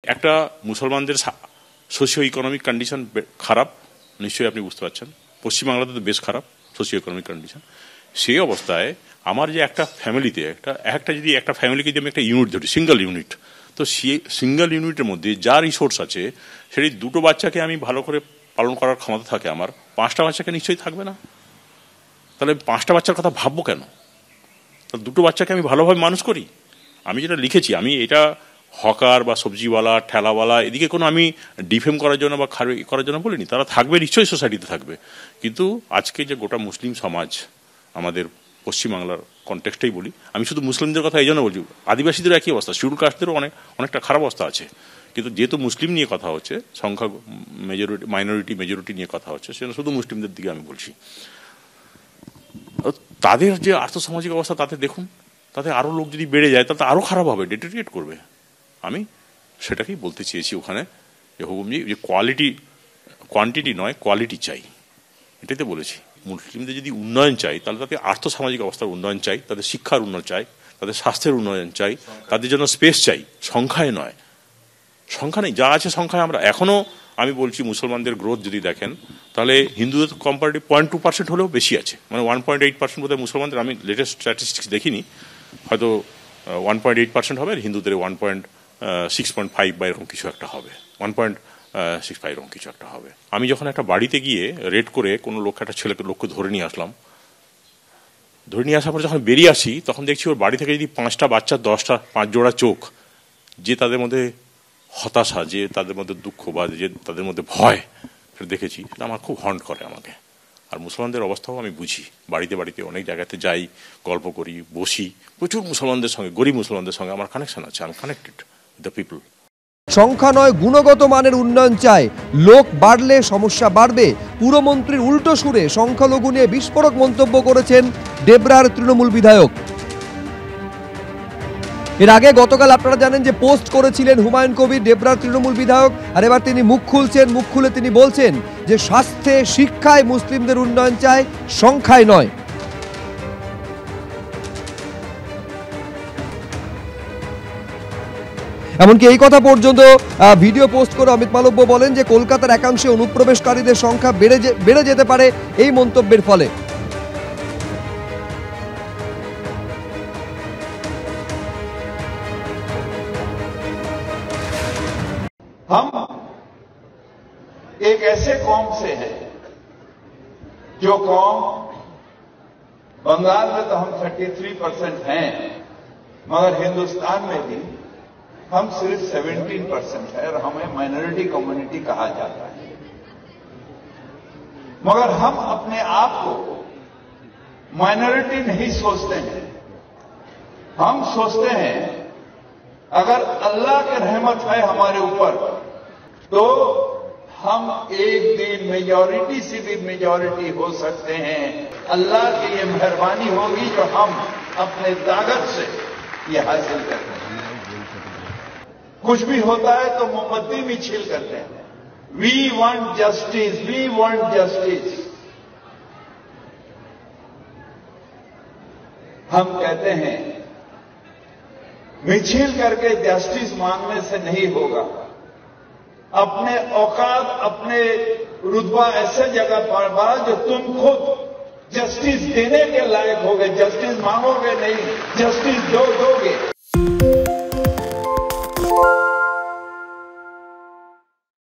একটা মুসলমানদের socio economic condition খারাপ, নিশ্চয়ই আপনি বুঝতে পারছেন। পশ্চিমবাংলাতে তো বেশ খারাপ সোশিও ইকোনমিক কন্ডিশন। সেই অবস্থায় আমার যে একটা ফ্যামিলিতে যদি একটা ফ্যামিলিকে যদি আমি একটা ইউনিট ধরি, সিঙ্গেল ইউনিট, তো সেই সিঙ্গেল ইউনিটের মধ্যে যা রিসোর্স আছে সেই দুটো বাচ্চাকে আমি ভালো করে পালন করার ক্ষমতা থাকে আমার, 5টা বাচ্চাকে নিশ্চয়ই থাকবে না। তাহলে 5টা বাচ্চার কথা ভাববো কেন? তাহলে দুটো বাচ্চাকে আমি ভালোভাবে মানুষ করি। আমি যেটা লিখেছি, আমি এটা হকার বা সবজিওয়ালা ঠেলাওয়ালা এদিকে কোনো আমি ডিফেম করার জন্য বা খারাপ করার জন্য বলিনি। তারা থাকবে, নিশ্চয়ই সোসাইটিতে থাকবে, কিন্তু আজকে যে গোটা মুসলিম সমাজ আমাদের পশ্চিমবাংলার কনটেক্সটেই বলি, আমি শুধু মুসলিমদের কথা এই জন্য বলছি, আদিবাসীদের একই অবস্থা, শিডিউল কাস্টদেরও অনেকটা খারাপ অবস্থা আছে। কিন্তু যেহেতু মুসলিম নিয়ে কথা হচ্ছে, সংখ্যা মাইনরিটি মেজরিটি নিয়ে কথা হচ্ছে, সেটা শুধু মুসলিমদের দিকে আমি বলছি। তাদের যে আর্থসামাজিক অবস্থা তাতে দেখুন, তাতে আরও লোক যদি বেড়ে যায় তাতে আরও খারাপ হবে, ডেটেরিয়েট করবে। আমি সেটাকেই বলতে চেয়েছি ওখানে, যে হুকুমজি যে কোয়ান্টিটি নয় কোয়ালিটি চাই, এটাই তো বলেছি। মুসলিমদের যদি উন্নয়ন চাই তাহলে তাদের আর্থসামাজিক অবস্থার উন্নয়ন চাই, তাদের শিক্ষার উন্নয়ন চাই, তাদের স্বাস্থ্যের উন্নয়ন চাই, তাদের জন্য স্পেস চাই, সংখ্যায় নয়। সংখ্যা নেই, যা আছে সংখ্যায় আমরা এখনও আমি বলছি মুসলমানদের গ্রোথ যদি দেখেন তাহলে হিন্দুদের কম্পারেটিভ 0.2% হলেও বেশি আছে, মানে 1.8% বোধহয় মুসলমানদের, আমি লেটেস্ট স্ট্যাটিস্টিক্স দেখিনি, হয়তো 1.8% হবে, আর হিন্দুদের 1.6.5 বা এরকম কিছু একটা হবে, 1.65 এরকম কিছু একটা হবে। আমি যখন একটা বাড়িতে গিয়ে রেড করে কোনো একটা লোককে ধরে নিয়ে আসলাম, ধরে নিয়ে আসার পর যখন বেরিয়ে আসি তখন দেখছি ওর বাড়ি থেকে যদি 5টা বাচ্চা 5 জোড়া চোখ, যে তাদের মধ্যে হতাশা, যে তাদের মধ্যে দুঃখ বা যে তাদের মধ্যে ভয়, সেটা দেখেছি, সেটা আমার খুব হন্ট করে আমাকে। আর মুসলমানদের অবস্থাও আমি বুঝি, বাড়িতে অনেক জায়গাতে যাই, গল্প করি, বসি, প্রচুর মুসলমানদের সঙ্গে, গরিব মুসলমানদের সঙ্গে আমার কানেকশন আছে, আমি কানেক্টেড উইথ দ্য পিপল। সংখ্যা নয় গুণগত মানের উন্নয়ন চায়, লোক বাড়লে সমস্যা বাড়বে, পুরমন্ত্রীর উল্টো সুরে সংখ্যালঘু নিয়ে বিস্ফোরক মন্তব্য করেছেন ডেবরার তৃণমূল বিধায়ক। এর আগে গতকাল আপনারা জানেন যে পোস্ট করেছিলেন হুমায়ুন কবির, ডেবরার তৃণমূল বিধায়ক, আর এবার তিনি মুখ খুলে তিনি বলছেন যে স্বাস্থ্যে শিক্ষায় মুসলিমদের উন্নয়ন চায়, সংখ্যায় নয়। এমনকি এই কথা পর্যন্ত ভিডিও পোস্ট করে অমিত মালব্য বলেন যে কলকাতার একাংশে অনুপ্রবেশকারীদের সংখ্যা বেড়ে যেতে পারে এই মন্তব্যের ফলে। हम एक ऐसे कौम से हैं जो कौम, बंगाल में तो हम 33% हैं, मगर हिंदुस्तान में भी हम सिर्फ 17% है और हमें माइनॉरिटी कम्युनिटी कहा जाता है। मगर हम अपने आप को माइनॉरिटी नहीं सोचते हैं, हम सोचते हैं अगर अल्लाह की रहमत है हमारे ऊपर तो हम एक दिन मेजॉरिटी से भी मेजॉरिटी हो सकते हैं। अल्लाह की ये मेहरबानी होगी जो हम अपने ताकत से ये हासिल करते हैं। कुछ भी होता है तो मोमबत्ती भी छील करते हैं। We want justice, we want justice. हम कहते हैं मिछिल करके जस्टिस मांगने से नहीं होगा, अपने औकात अपने रुतबा ऐसे जगह पर बढ़ा जो तुम खुद जस्टिस देने के लायक होगे। जस्टिस मांगोगे नहीं, जस्टिस दोगे।